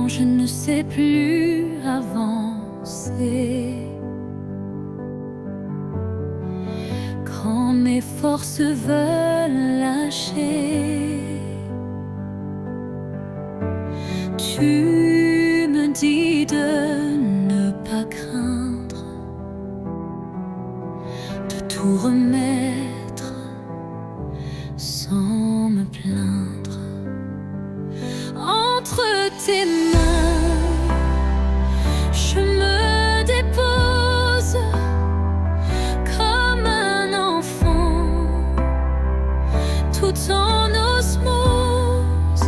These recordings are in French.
je ne sais plus avancer. Quand mes forces veulent lâcher, tu me dis de ne pas craindre, de tout remettre sans me plaindre. Entre tes mains, je me dépose comme un enfant, tout en osmose.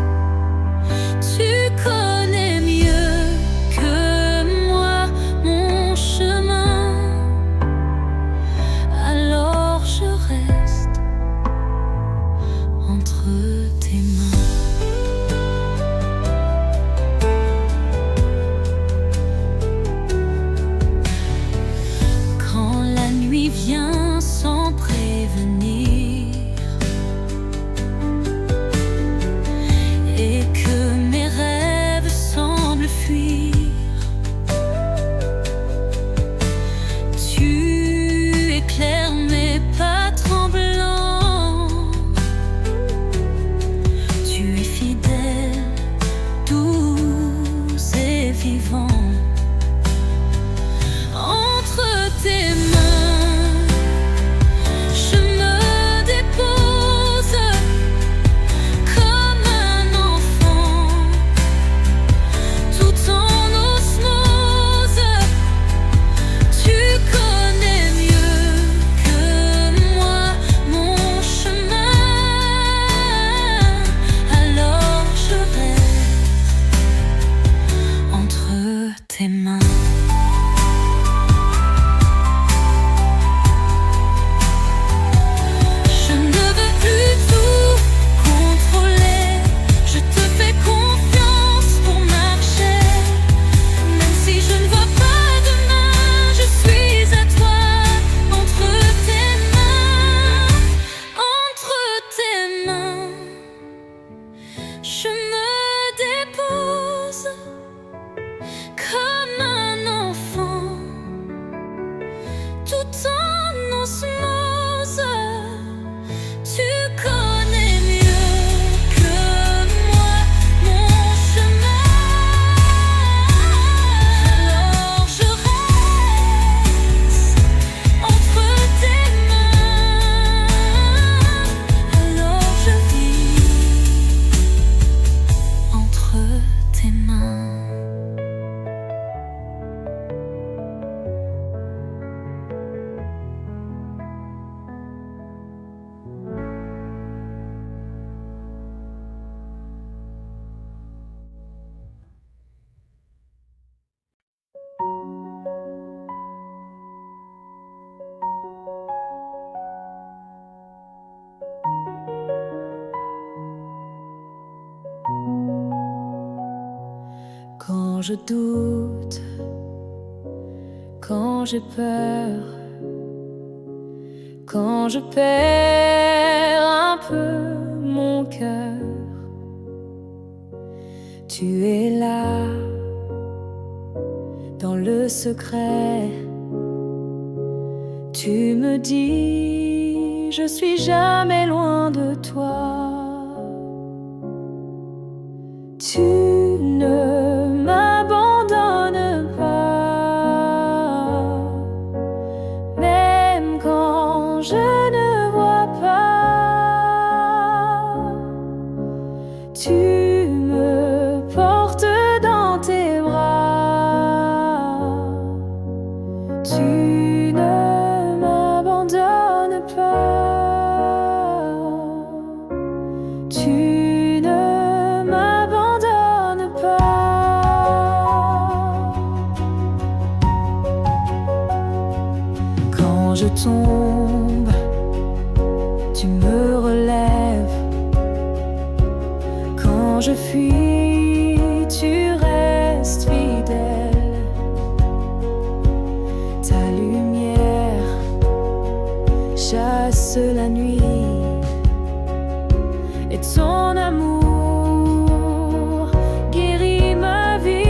Tu connais mieux que moi mon chemin, alors je reste entre tes mains. Quand la nuit vient sans prévenir et que mes rêves semblent fuir, tu éclaires mes pas tremblants. Tu es fidèle, doux et vivant. Entre tes mains, je me dépose comme un enfant, tout en osmose. Tu connais mieux que moi mon chemin, alors je reste entre tes mains. Je ne veux plus tout contrôler, je te fais confiance pour marcher. Même si je ne vois pas demain, je suis à toi. Entre tes mains, je me dépose comme un enfant, tout en osmose. Tu connais mieux que moi mon chemin, alors je reste entre tes mains, alors je vis entre tes mains. Quand je doute, quand j'ai peur, quand je perds un peu mon cœur, tu es là, dans le secret. Tu me dis, je suis jamais loin de toi. Tu ne m'abandonnes pas, même quand je ne vois pas. Tu me portes dans tes bras. Tu ne m'abandonnes pas. Tu ne m'abandonnes pas. Quand je tombe, tu me relèves. Quand je fuis, tu restes fidèle. Ta lumière chasse la nuit, et ton amour guérit ma vie.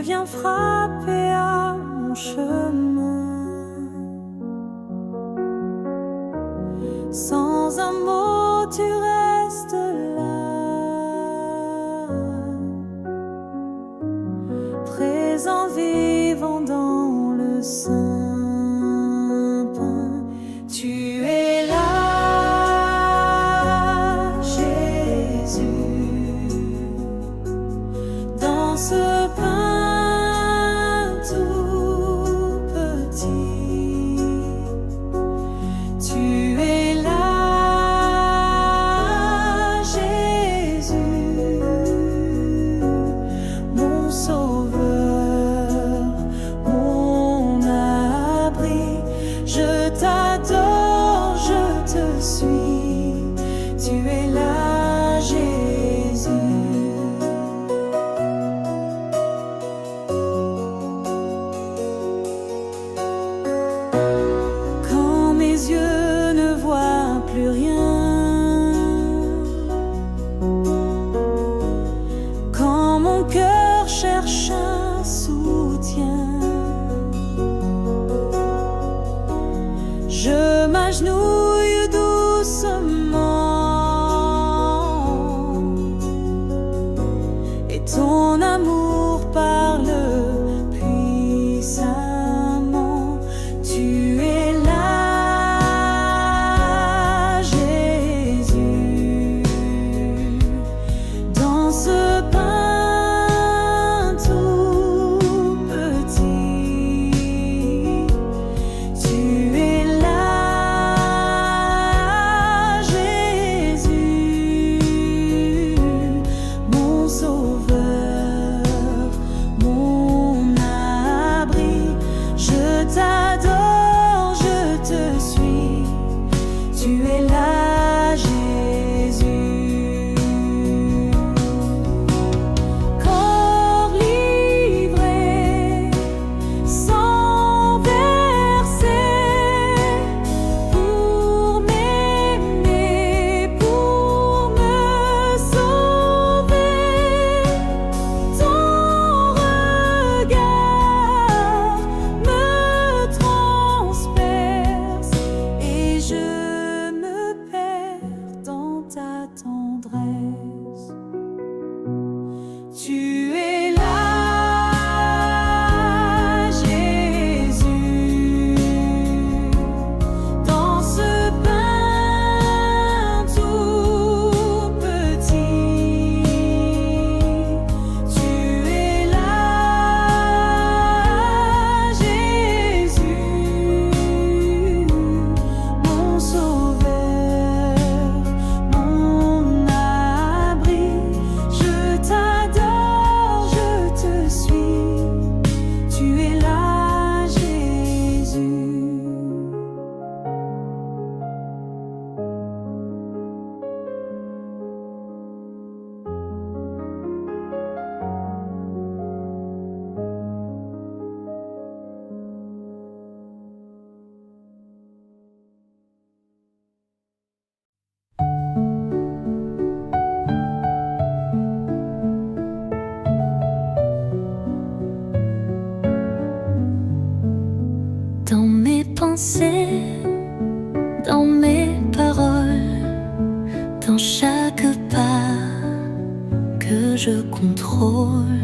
viens frapper à mon chemin. Sans un mot, tu restes là, présent, vivant dans le sein peint. Tu es là, Jésus, dans ce pain tout petit. Tu es là, Jésus, mon sauveur, mon abri. Je t'adore, je te suis. Tu es là, Jésus. Quand mes yeux ne voient plus rien, quand mon cœur cherche un soutien, je m'agenouille doucement et ton amour parle puissamment. Tu es là, Jésus, dans ce pain tout petit. Tu es là, Jésus, mon sauveur, mon abri. Je t'adore, je te suis. Tu es là, Jésus. Corps livré, sans verser, pour m'aimer, pour me sauver. Ton regard me transperce et je me perds dans ta tendresse. Tu es là, Jésus, dans ce pain tout petit. Tu es là, Jésus, mon sauveur, mon abri. Je t'adore, je te suis. Tu es là, Jésus. Dans mes pensées, dans mes paroles, dans chaque pas que je contrôle,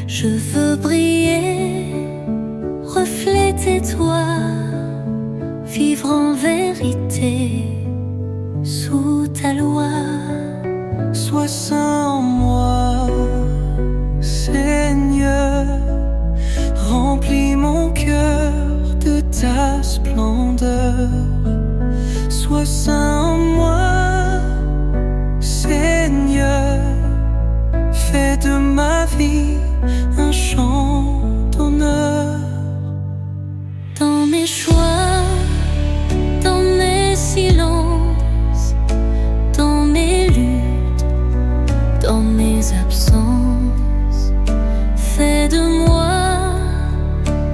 je veux briller, refléter toi, vivre en vérité sous ta loi. Sois saint en moi, Seigneur, remplis mon cœur de ta splendeur. Sois saint en moi, Seigneur, fais de ma vie un chant d'honneur. Dans mes choix, dans mes silences, dans mes luttes, dans mes absences, fais de moi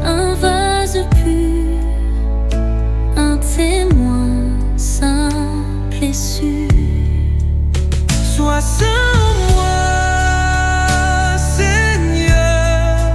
un vase pur, un témoin simple et sûr. Sois saint en moi, Seigneur,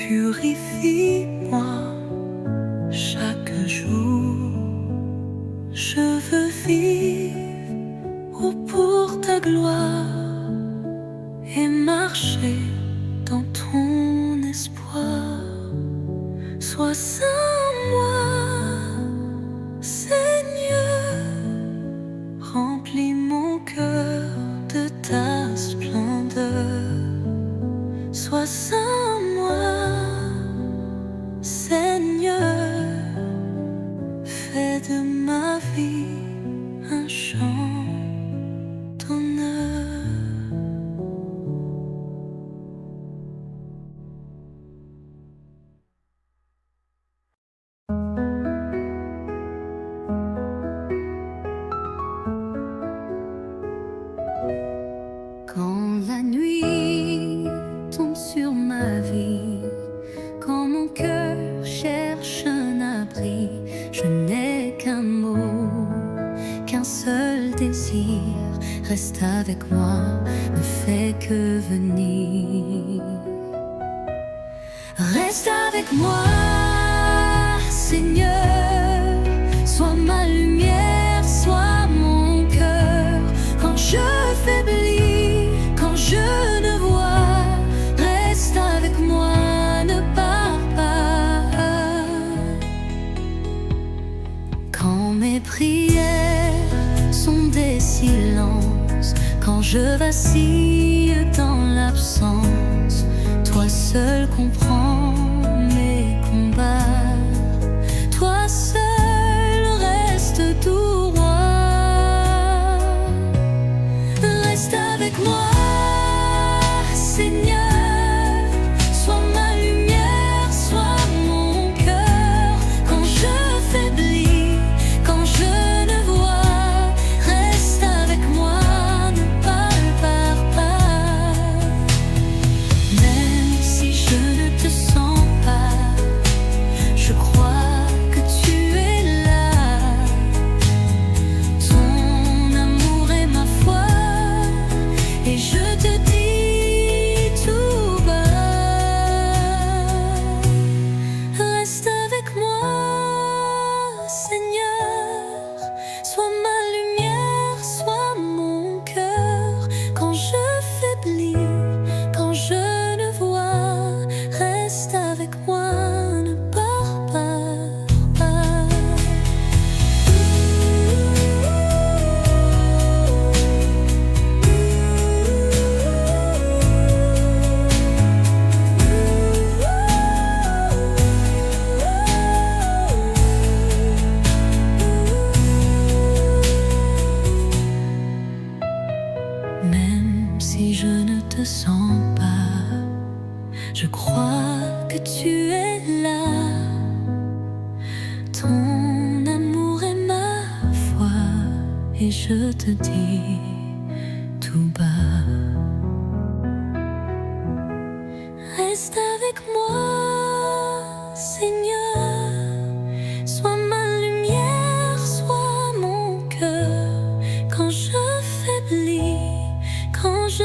Purifie-moi chaque jour. Je veux vivre pour ta gloire et marcher dans ton espoir. Sois saint en moi, Seigneur. Remplis mon cœur de ta splendeur. Sois saint en moi, Seigneur. Fais de ma vie un chant d'honneur. Quand la nuit tombe sur ma vie, quand mon cœur cherche un abri, je n'ai qu'un mot, qu'un seul désir. Reste avec moi, ne fais que venir. Reste avec moi, Seigneur. Sois ma lumière, sois mon cœur. Quand je faiblis, quand je ne vois, reste avec moi, ne pars pas. Quand mes prières sont des silences, quand je vacille dans l'absence, toi seul comprends mes combats. Toi seul reste tout roi. Reste avec moi, Seigneur. Sois ma lumière, sois mon cœur. Quand je faiblis, quand je ne vois, reste avec moi, ne pars pas. Même si je ne te sens pas, je crois que tu es là. Ton amour est ma foi, et je te dis tout bas. Reste avec moi, Seigneur. Sois ma lumière, sois mon cœur. Quand je faiblis, quand je ne vois, reste avec moi, ne pars pas. Même si je ne te sens pas, je crois que tu es là. Ton amour est ma foi, et je te dis tout bas. Reste avec moi, Seigneur. Sois ma lumière, sois mon cœur. Quand je faiblis, quand je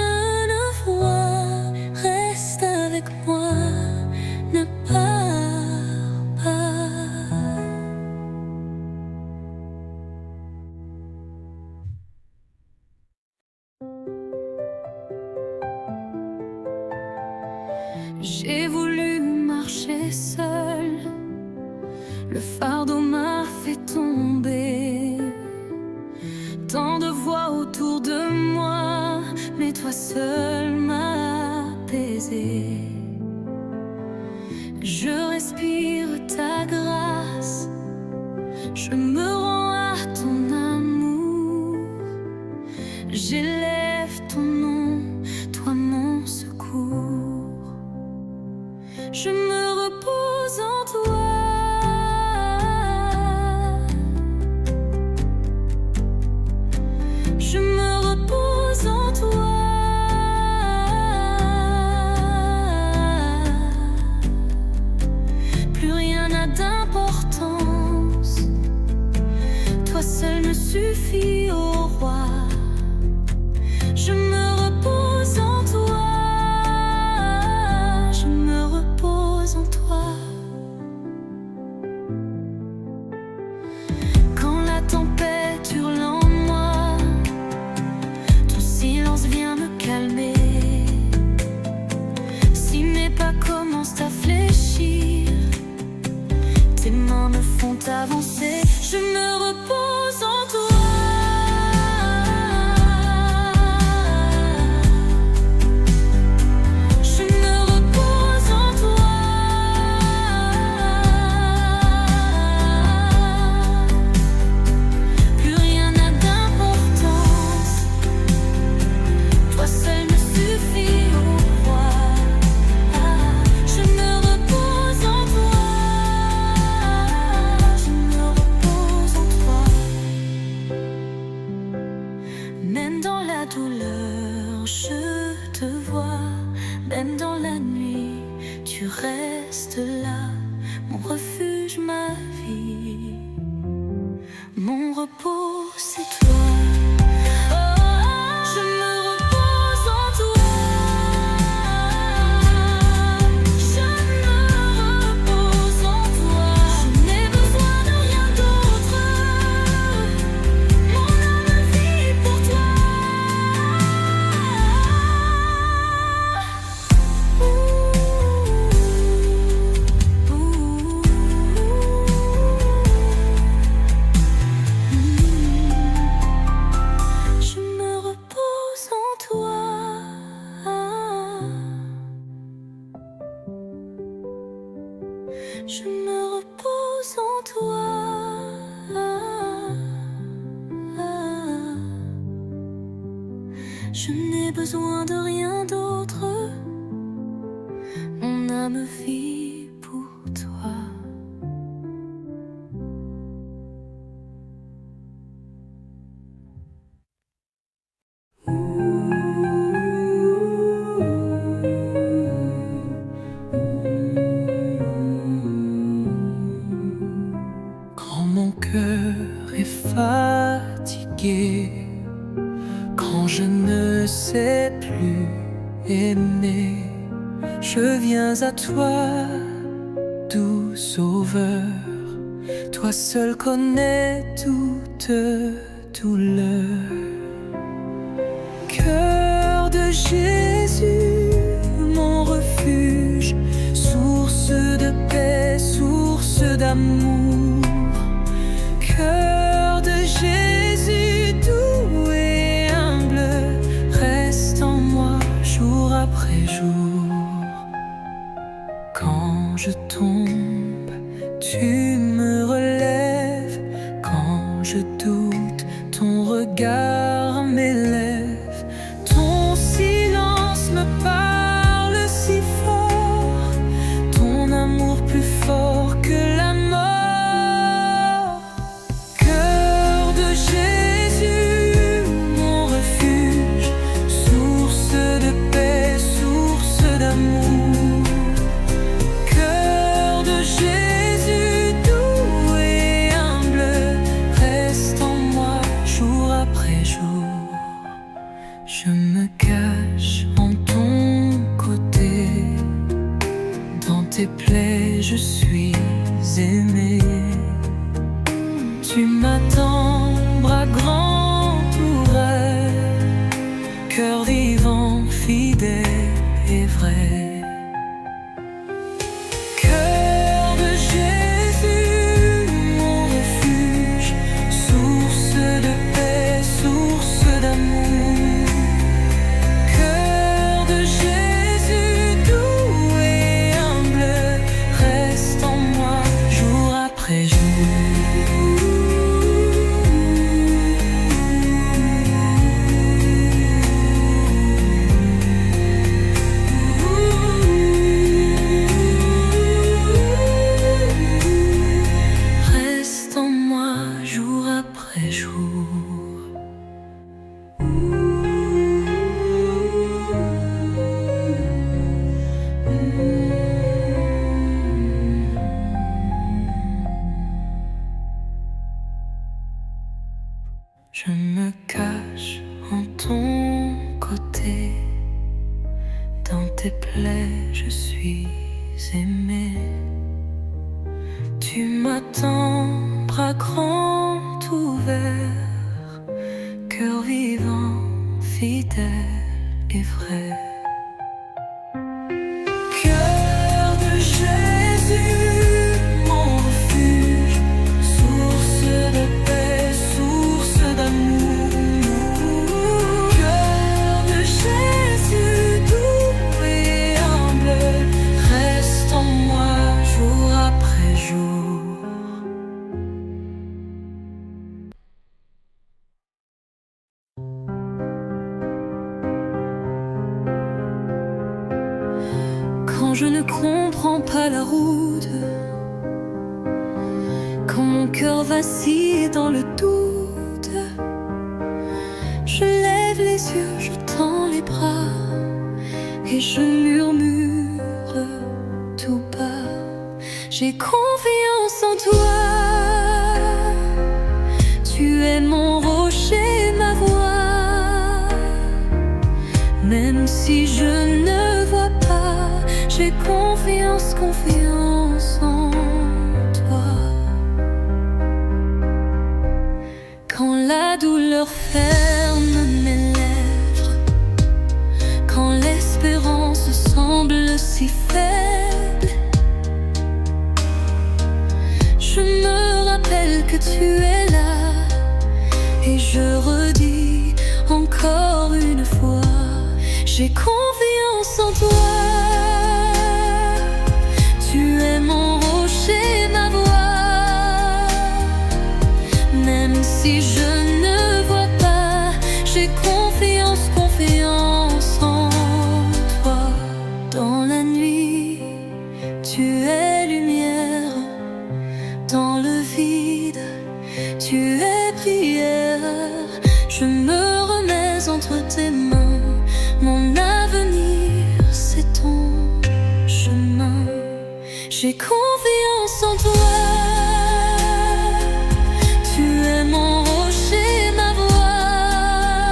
ne vois, reste avec moi, ne pars pas. J'ai voulu marcher seul, le fardeau m'a fait tomber. Tant de voix autour de moi, mais toi seul m'as apaisé. Je respire ta grâce, je me rends à ton amour. J'élève ton nom, toi mon secours. Je me repose en toi. Je me repose en toi. Plus rien n'a d'importance. Toi seul me suffit, ô roi. Je me repose en toi. Je me repose en avancer. Je me repose en toi. Je me repose en toi. Plus rien n'a d'importance. Toi seul me suffit, oh roi. Je me repose en toi. Je me repose en toi. Même dans la douleur, je te vois. Même dans la nuit, tu restes là. Mon refuge, ma vie. Mon repos, c'est toi. Je me repose en toi. Je me repose en toi. Je n'ai besoin de rien d'autre. Mon âme vit pour toi. Je me repose en toi. Je me repose en toi. Je n'ai besoin de rien d'autre. Mon âme vit pour toi. Quand mon cœur est fatigué, quand je ne sais plus aimer, je viens à toi, doux sauveur. Toi seul connais toute douleur. Cœur de Jésus, mon refuge, source de paix, source d'amour. Cœur de Jésus, doux et humble, reste en moi jour après jour. Quand je tombe, tu me relèves. Quand je doute, ton regard m'élève. Ton silence me parle si fort, ton amour plus fort que la mort. Cœur de Jésus, mon refuge, source de paix, source d'amour. Cœur de Jésus, doux et humble, reste en moi jour après jour. Je me cache en ton côté, dans tes plaies je suis aimé. Tu m'attends, bras grands ouverts, cœur vivant, fidèle et vrai. Cœur de Jésus, mon refuge, source de paix, source d'amour. Cœur de Jésus, doux et humble, reste en moi jour après jour. Reste en moi jour après jour. Je me cache en ton côté, dans tes plaies je suis aimé. Tu m'attends, bras grands ouverts, cœur vivant, fidèle et vrai. Cœur de Jésus, mon refuge, quand je ne comprends pas la route, quand mon cœur vacille dans le doute, je lève les yeux, je tends les bras et je murmure tout bas: j'ai confiance en toi. Tu es mon rocher, ma voix. Même si je ne vois pas, j'ai confiance, confiance en toi. Quand la douleur ferme mes lèvres, quand l'espérance semble si faible, je me rappelle que tu es là et je redis encore une fois: j'ai confiance en toi. Tu es mon rocher, ma voix. Même si je ne vois pas, j'ai confiance, confiance en toi. Dans la nuit, tu es lumière. Dans le vide, tu es prière. Je me remets entre tes mains. Mon avenir, c'est ton chemin. J'ai confiance en toi. Tu es mon rocher, ma voix.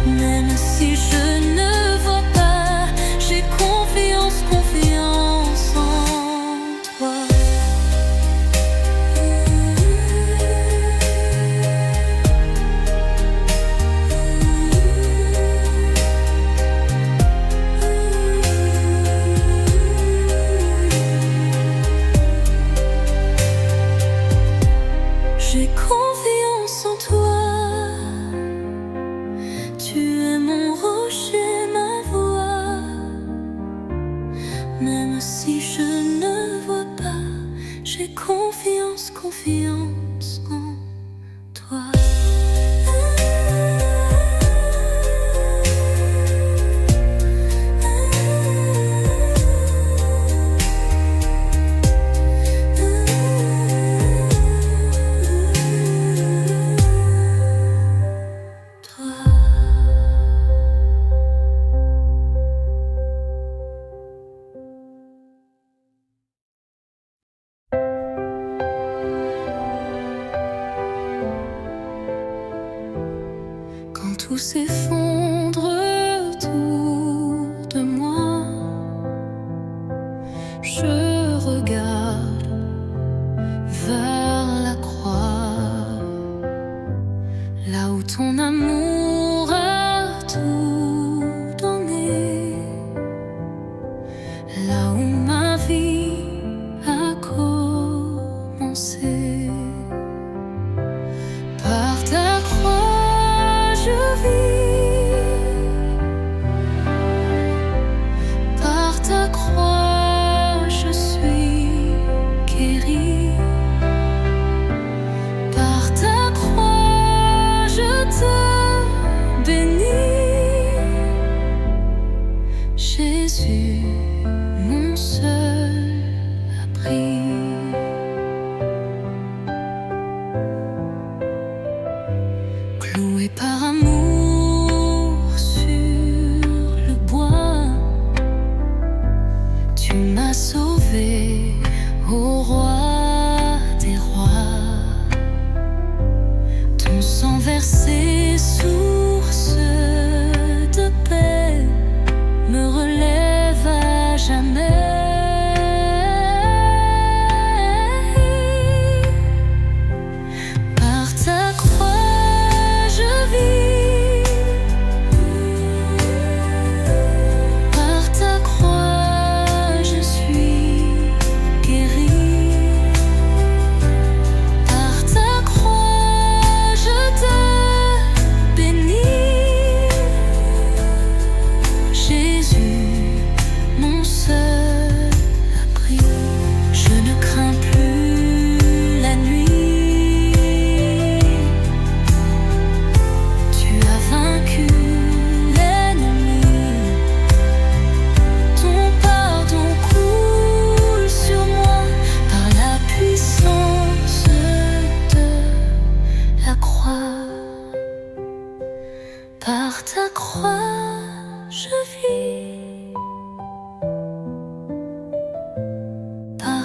Même si je ne vois pas, j'ai confiance, confiance en toi. J'ai confiance en toi. Tu es mon rocher, ma voix. Même si je ne vois pas, j'ai confiance, confiance en toi. Quand tout s'effondre autour de moi, je regarde vers la croix, là où ton amour a tout donné, là où ma vie a commencé. Par ta croix je vis.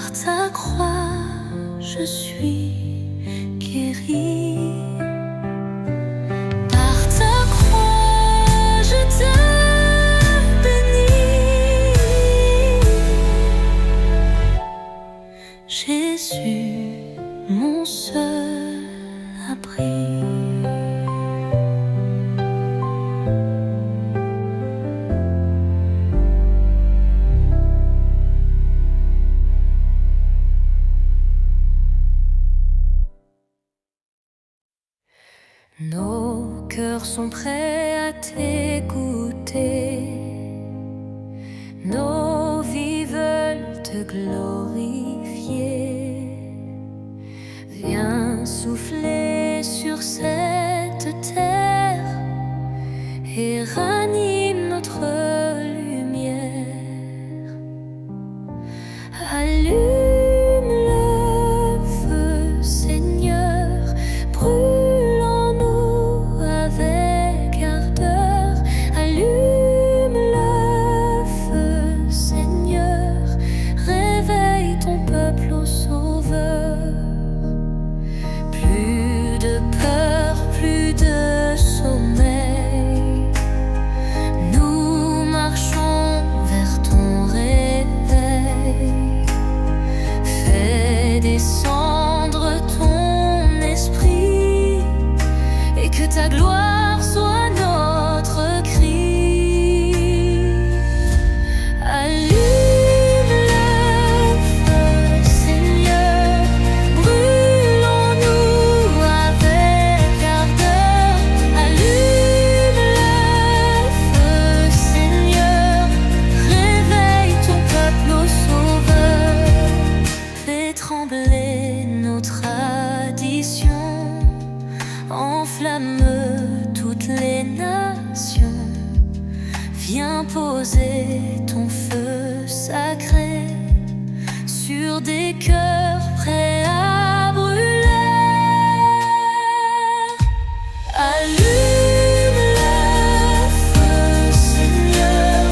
Par ta croix, je suis guérie. Par ta croix, je te bénis. Jésus, mon seul abri. Nos cœurs sont prêts à t'écouter, nos vies veulent te glorifier. Viens souffler sur cette terre et ranime notre lumière. Allume le feu, Seigneur, brûle en nous avec ardeur. Allume le feu, Seigneur, réveille ton peuple au Sauveur. Plus de peur, plus de sommeil, nous marchons vers ton réveil. Fais descendre ton esprit et que ta gloire soit notre cri. Allume le feu, Seigneur, brûle en nous avec ardeur. Allume le feu, Seigneur, réveille ton peuple au Sauveur. Fais trembler nos traditions, enflamme toutes les nations. Viens poser ton feu sacré sur des cœurs prêts à brûler. Allume le feu, Seigneur,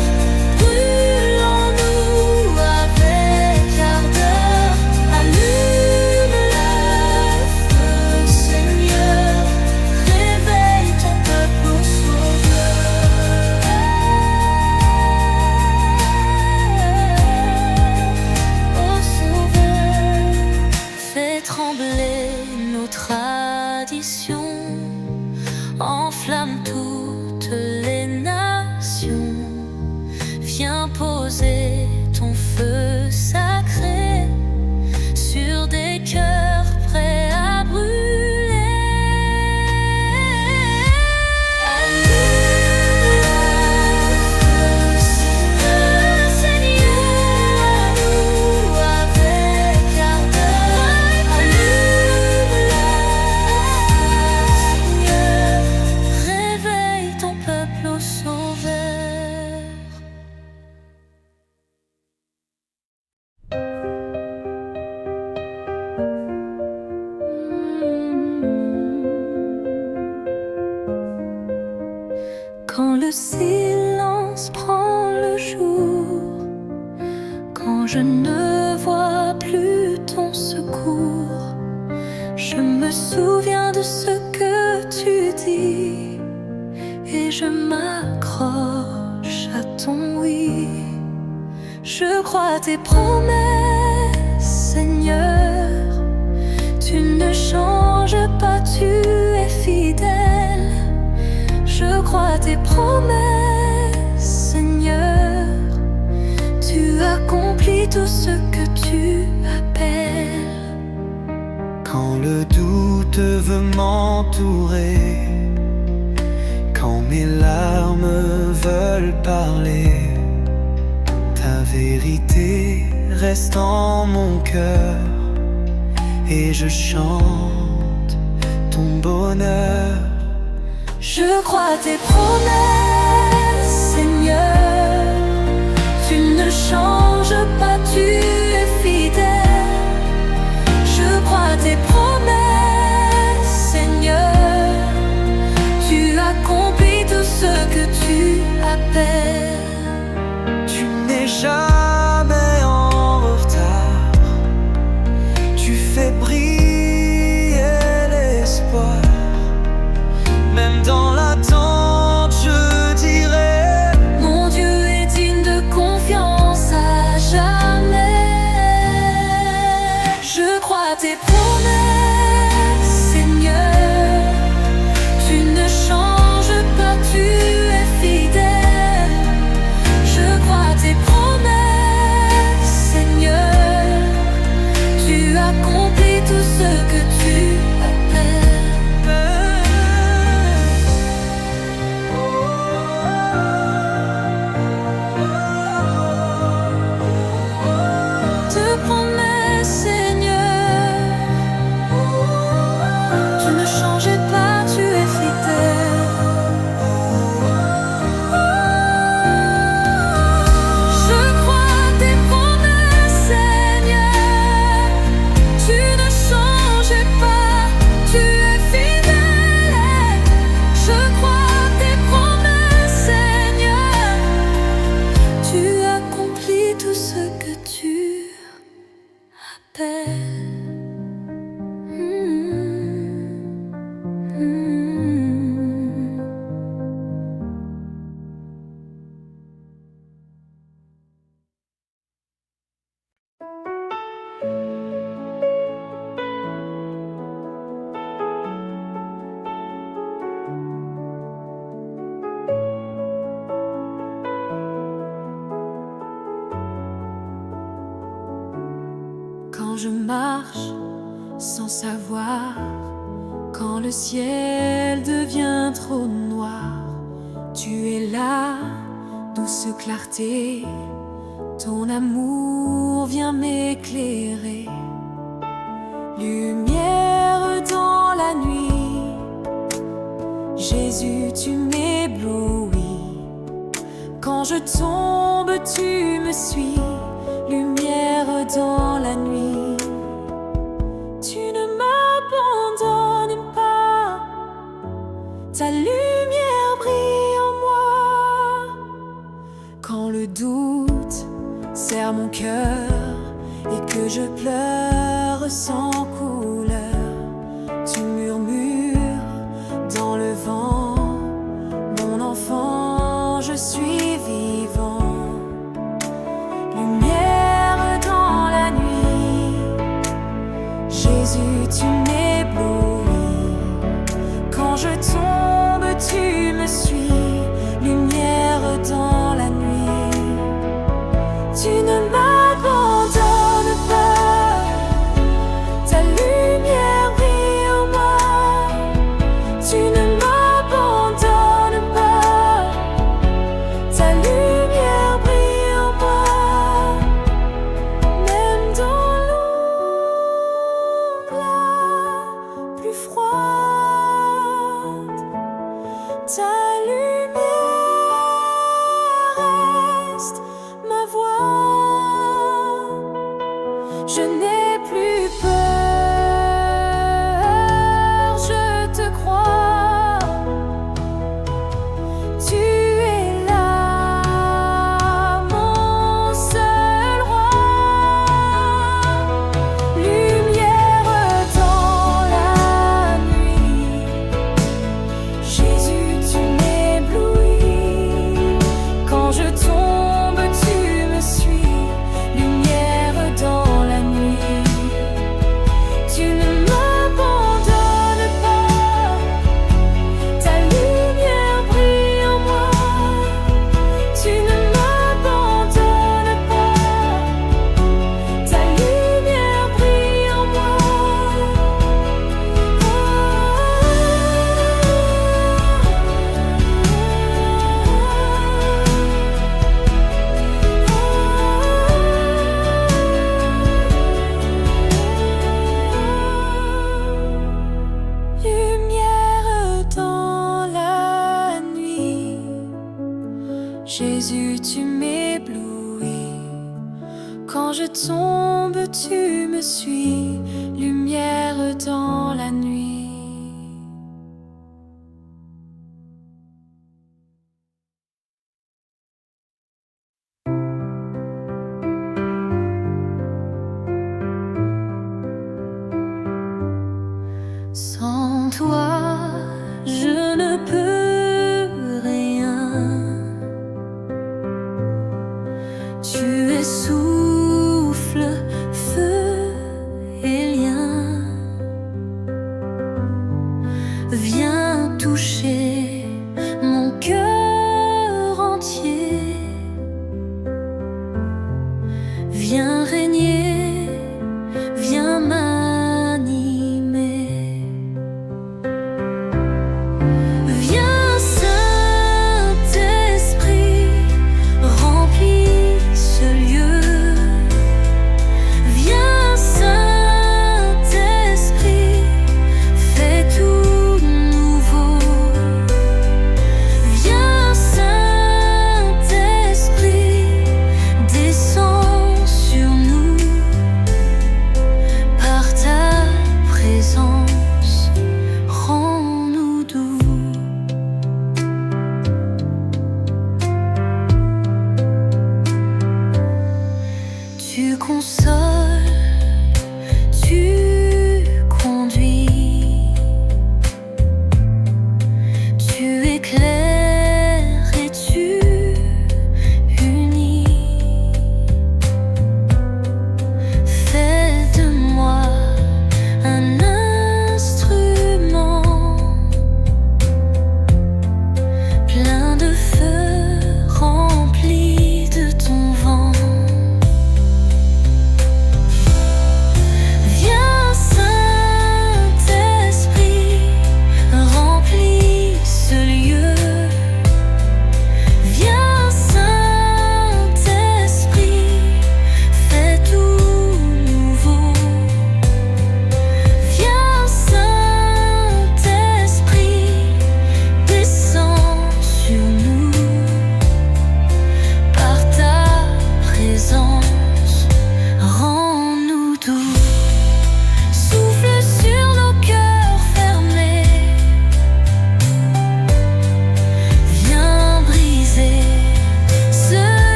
brûle en nous avec ardeur. Allume le feu, Seigneur, réveille ton peuple au Sauveur. Au Sauveur, fais trembler nos traditions, enflamme toutes les nations. Viens poser ton feu sacré sur des cœurs prêts à brûler. Allume le feu, Seigneur, nous avec ardeur. Allume le feu, Seigneur, réveille ton peuple au Sauveur. Quand le silence prend le jour, quand je ne vois plus ton secours, je me souviens de ce que tu dis et je m'accroche à ton oui. Je crois à tes promesses, Seigneur. Tu ne changes pas, tu es fidèle. Je crois à tes promesses, Seigneur. Tu accomplis tout ce que tu appelles. Quand le doute veut m'entourer, quand mes larmes veulent parler, ta vérité reste en mon cœur et je chante ton bonheur. Je crois à tes promesses, Seigneur. Tu ne changes pas, tu es fidèle. Je crois à tes promesses, Seigneur. Tu accomplis tout ce que tu appelles. Tu n'es jamais en retard, tes promesses, Seigneur. Tu ne changes pas, tu es fidèle. Je crois tes promesses, Seigneur. Tu accomplis tout ce que tu je marche sans savoir, quand le ciel devient trop noir, tu es là, douce clarté, ton amour vient m'éclairer. Lumière dans la nuit, Jésus, tu m'éblouis. Quand je tombe, tu me suis, lumière dans la nuit. Tu ne m'abandonnes pas, ta lumière brille en moi. Quand le doute serre mon cœur et que je pleure sans couleur, tu murmures dans le vent, mon enfant, je suis vivant. Lumière dans la nuit, Jésus, tu m'éblouis. Quand je tombe, tu me suis, lumière dans la nuit. Tu ne m'abandonnes pas, ta lumière brille en moi. Tu ne m'abandonnes pas, ta lumière brille en moi. Même dans l'ombre la plus froide, ta lumière reste ma voix. Je n'ai plus peur, je te crois. Tu es là, mon seul roi. Lumière dans la nuit, Jésus, tu m'éblouis. Quand je tombe, tu me suis, lumière dans la nuit. Tu ne m'abandonnes pas, ta lumière brille en moi. Tu ne m'abandonnes pas, ta lumière brille en moi. Lumière dans la nuit, Jésus, tu m'éblouis. Quand je tombe, tu me suis, lumière dans la nuit. Sans toi, je ne peux rien. Tu es souffle, feu et lien.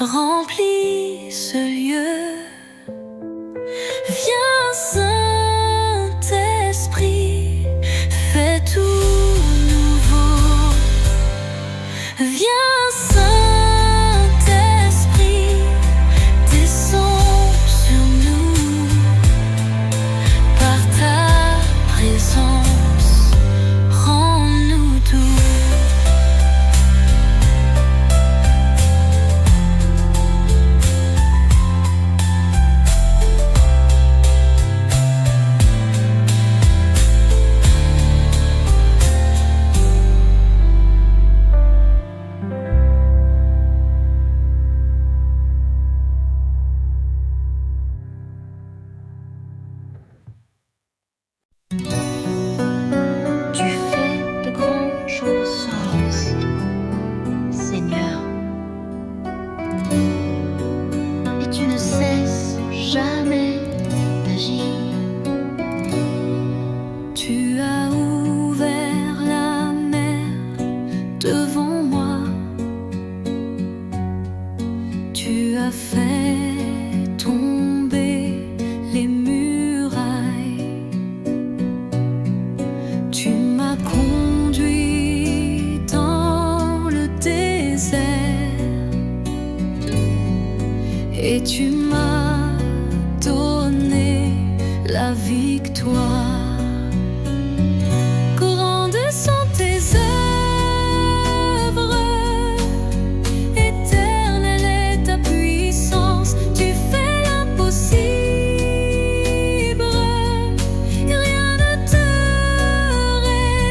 remplis ce lieu. Viens Saint-Esprit, fais tout nouveau. Viens Saint-Esprit, descends sur nous. Par ta présence, rends-nous doux. Tu fais de grandes choses, Seigneur, et tu ne cesses jamais d'agir. Tu as ouvert la mer devant moi. Tu as fait tomber les murailles. Tu m'as conduit dans le désert et tu m'as donné la victoire. Grandes sont tes œuvres, éternelle est ta puissance. Tu fais l'impossible, rien ne te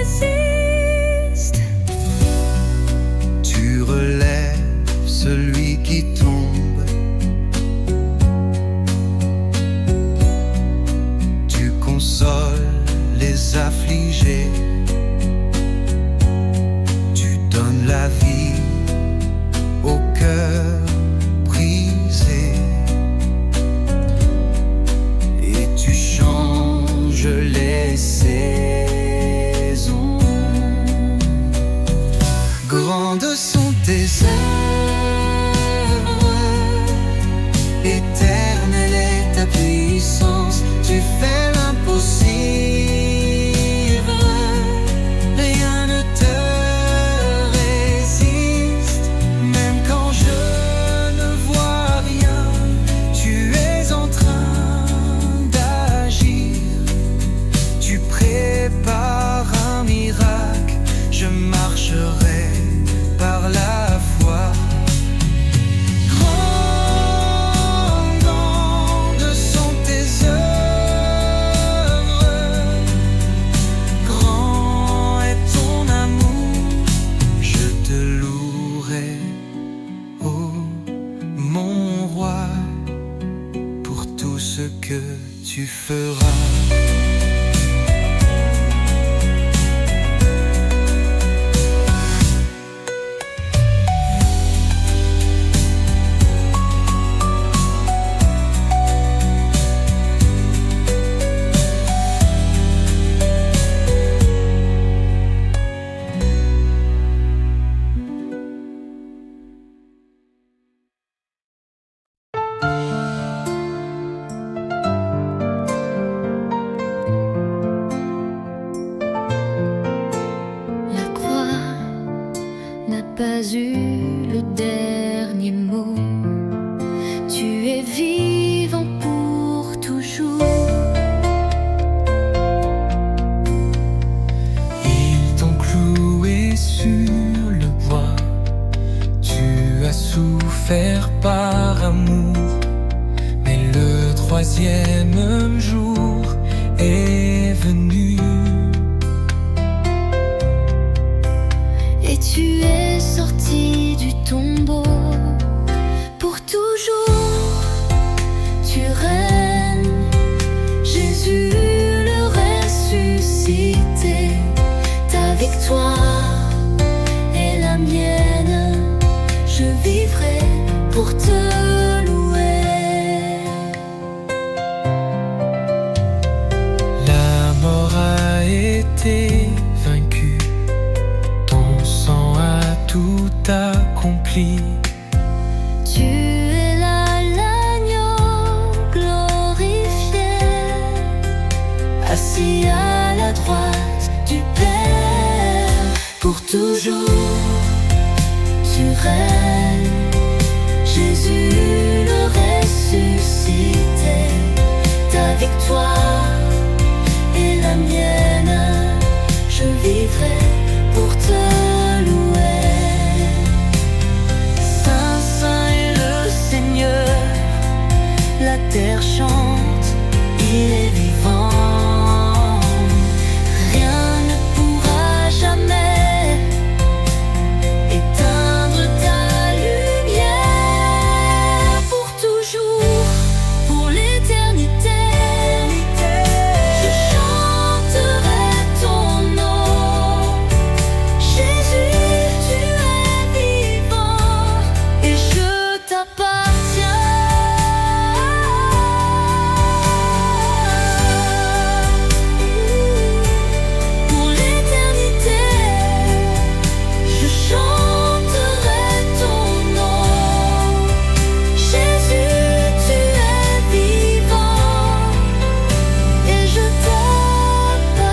résiste. Tu relèves celui qui tombe. Tu consoles les affligés. Tu donnes la vie au cœur brisé. Et tu changes les saisons. Grandes sont tes œuvres, éternelle est ta puissance. Tu fais l'impossible, rien ne te résiste. Même quand je ne vois rien, tu es en train d'agir. Tu prépares un miracle, je marcherai par la foi. Grandes sont tes œuvres, grand est ton amour. Je te louerai, ô mon roi, pour tout ce que tu feras. La croix n'a pas eu le dernier mot. Tu es vivant pour toujours. Ils t'ont cloué sur le bois. Tu as souffert par amour. Mais le troisième jour est venu. Et tu es sorti du tombeau pour toujours. Tu règnes, Jésus le ressuscité. Ta victoire est la mienne. Je vivrai pour te louer. La mort a été vaincue. Ton sang a tout accompli. Tu es là, l'agneau glorifié, assis à la droite du Père. Pour toujours, tu règnes, Jésus le ressuscité. Ta victoire est la mienne, je vivrai pour te louer. Saint, Saint est le Seigneur, la terre chante, il est vivant. Rien ne pourra jamais éteindre ta lumière. Pour toujours, pour l'éternité, je chanterai ton nom. Jésus, tu es vivant et je t'appartiens. Pour l'éternité, je chanterai ton nom. Jésus, tu es vivant et je t'appartiens.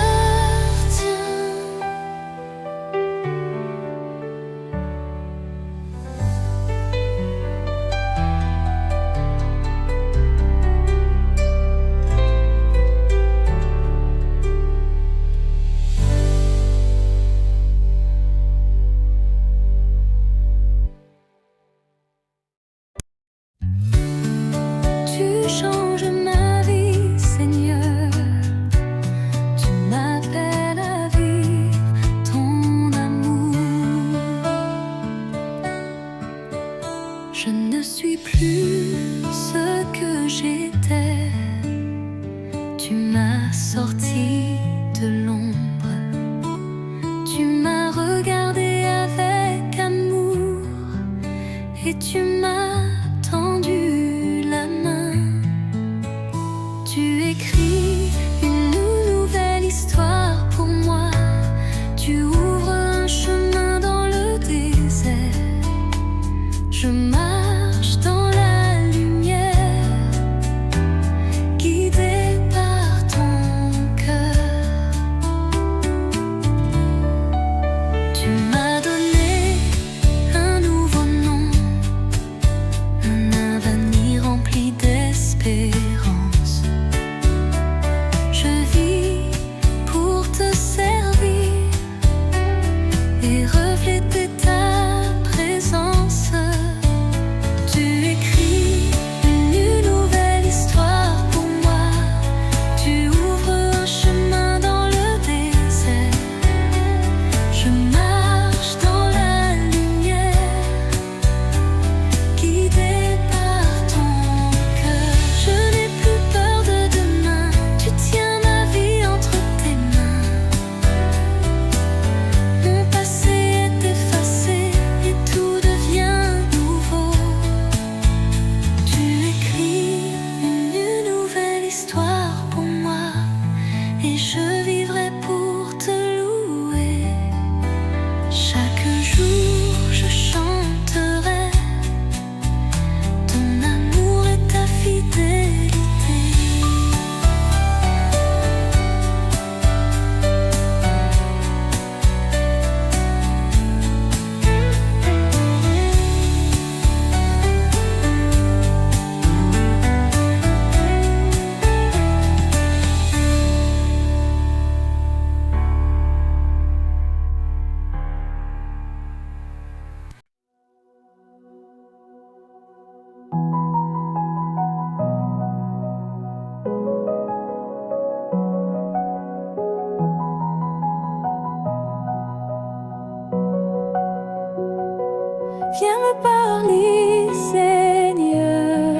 Tu changes ma vie, Seigneur. Tu m'appelles à vivre ton amour. Je ne suis plus ce que j'étais. Tu m'as sorti de l'ombre. Tu m'as regardé avec amour et tu m'as tendu la main. Tu écris une nouvelle histoire pour moi. Tu ouvres un chemin dans le désert. Je marche dans la lumière, guidée par ton cœur. Tu m'as donné un nouveau nom, un avenir rempli d'espérance. Je vis pour te servir et refléter ta présence. Tu écris une nouvelle histoire pour moi. Tu ouvres un chemin dans le désert. Je marche dans la lumière, guidée par ton cœur. Je n'ai plus peur de demain. Tu tiens ma vie entre tes mains. Mon passé est effacé et tout devient nouveau. Tu écris une nouvelle histoire pour moi et je vivrai pour te louer. Chaque jour je chanterai ton amour et ta fidélité. Viens me parler, Seigneur.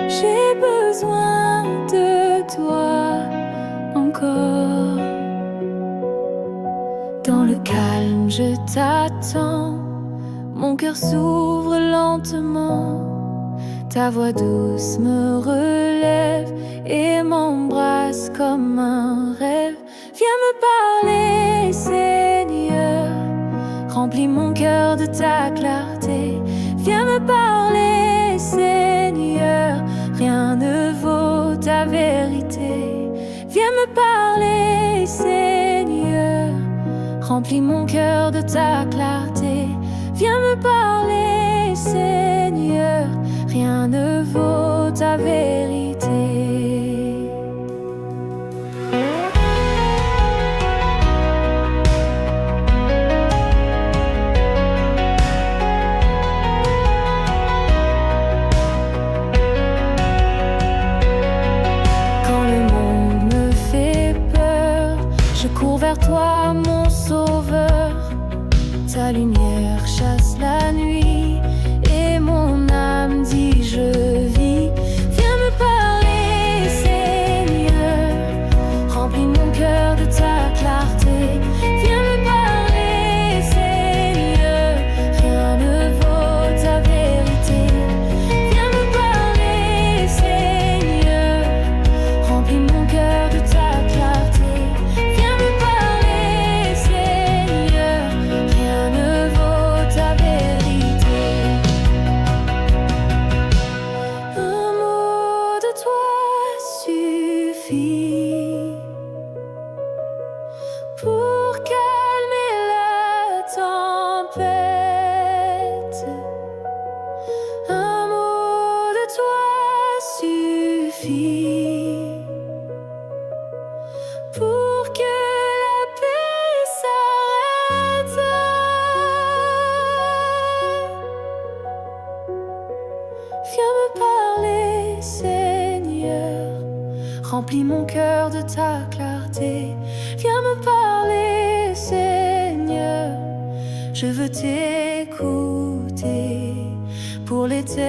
J'ai besoin de toi encore. Dans le calme, je t'attends. Mon cœur s'ouvre lentement. Ta voix douce me relève et m'embrasse comme un rêve. Viens me parler, Seigneur. Remplis mon cœur de ta clarté. Viens me parler, Seigneur, rien ne vaut ta vérité. Viens me parler, Seigneur, remplis mon cœur de ta clarté. Viens me parler, Seigneur, rien ne vaut ta vérité. Vers toi, mon sauveur, ta lumière chasse la nuit et mon âme dit je vis. Viens me parler, Seigneur, remplis mon cœur de ta clarté. Viens me parler, Seigneur, rien ne vaut ta vérité. Viens me parler, Seigneur, remplis mon cœur de ta clarté. Pour calmer la tempête, un mot de toi suffit. Pour que la paix s'arrête. Viens me parler, Seigneur, remplis mon cœur de ta clarté. Viens me parler, Seigneur, je veux t'écouter pour l'éternité.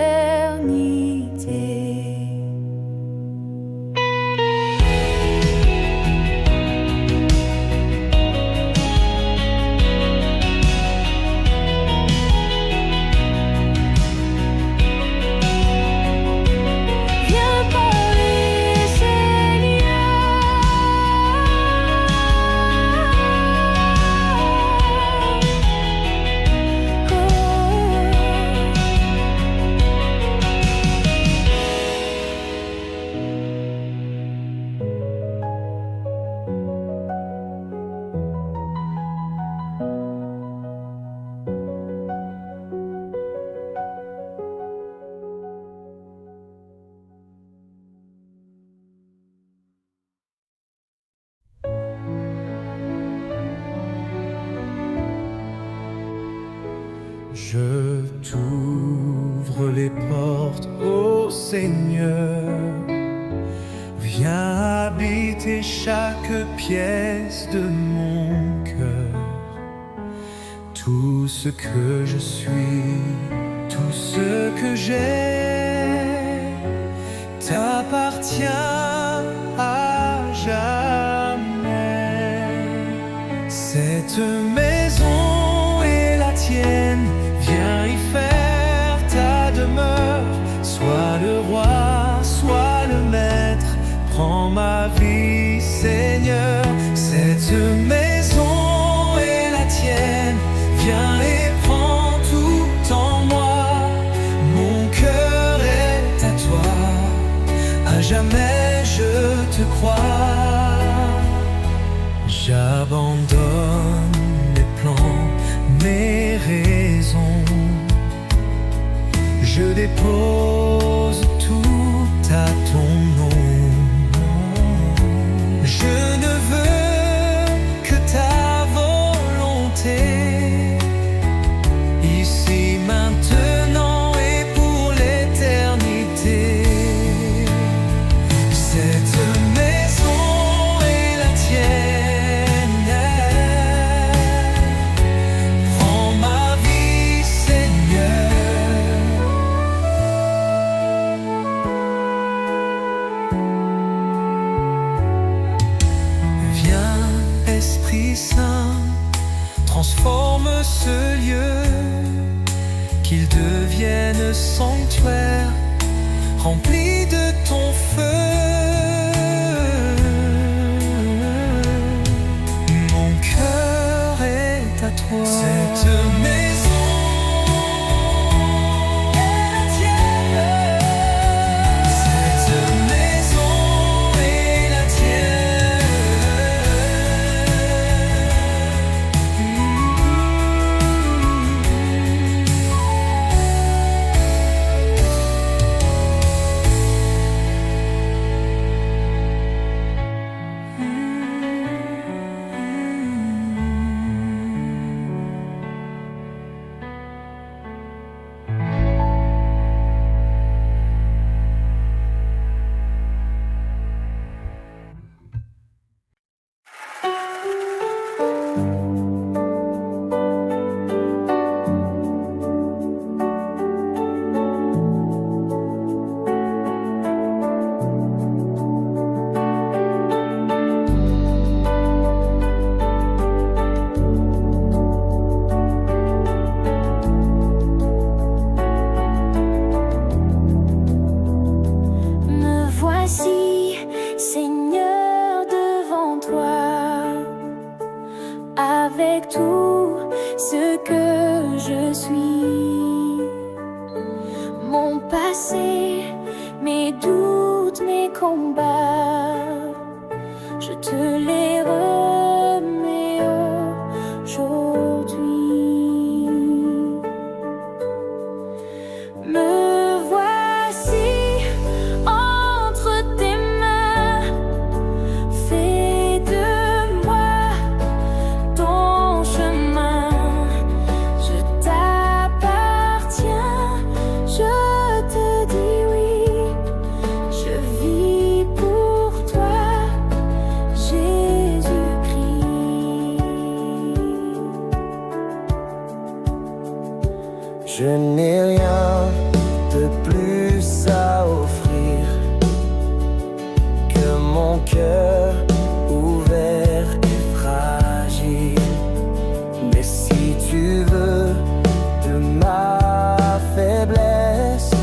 Je t'ouvre les portes, ô Seigneur. Viens habiter chaque pièce de mon cœur. Tout ce que je suis, tout ce que j'ai, t'appartient à jamais. Cette maison est la tienne. Viens y faire ta demeure. Sois le roi, sois le maître. Prends ma vie, Seigneur. Cette maison est la tienne. Viens et prends tout en moi. Mon cœur est à toi. À jamais je te crois. J'abandonne mes plans, mes raisons. Je dépose tout à ton nom. Je ne veux que ta volonté, ici, maintenant et pour l'éternité. Cette maison est la tienne. Prends ma vie, Seigneur. Viens, Esprit Saint, transforme ce lieu, qu'il devienne sanctuaire, rempli de ton feu. Mon cœur est à toi. Cette maison avec tout ce que je suis. Mon passé, mes doutes, mes combats, je te les remets aujourd'hui. Me voici entre tes mains, fais de moi ton chemin. Je t'appartiens, je te dis oui, je vis pour toi, Jésus-Christ. Je n'ai rien de plus à offrir que mon cœur ouvert et fragile. Mais si tu veux de ma faiblesse,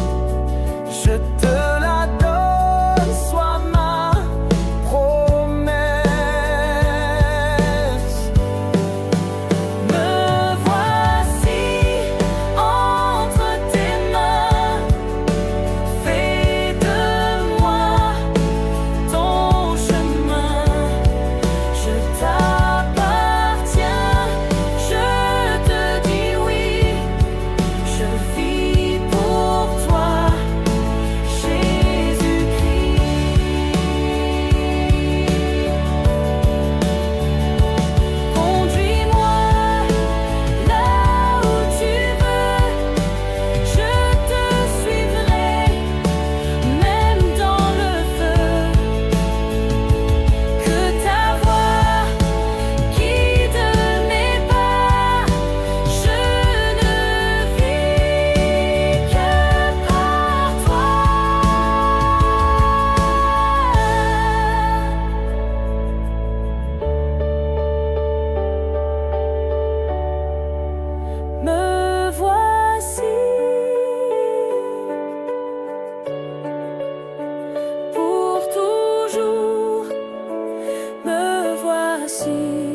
je te la donne, sois ma promesse. Me voici entre tes mains, fais de moi ton chemin. Je t'appartiens, je te dis oui, je vis pour toi, Jésus-Christ. Conduis-moi là où tu veux, je te suivrai, même dans le feu. Que ta voix guide mes pas, je ne vis que par toi. Me voici pour toujours, me voici.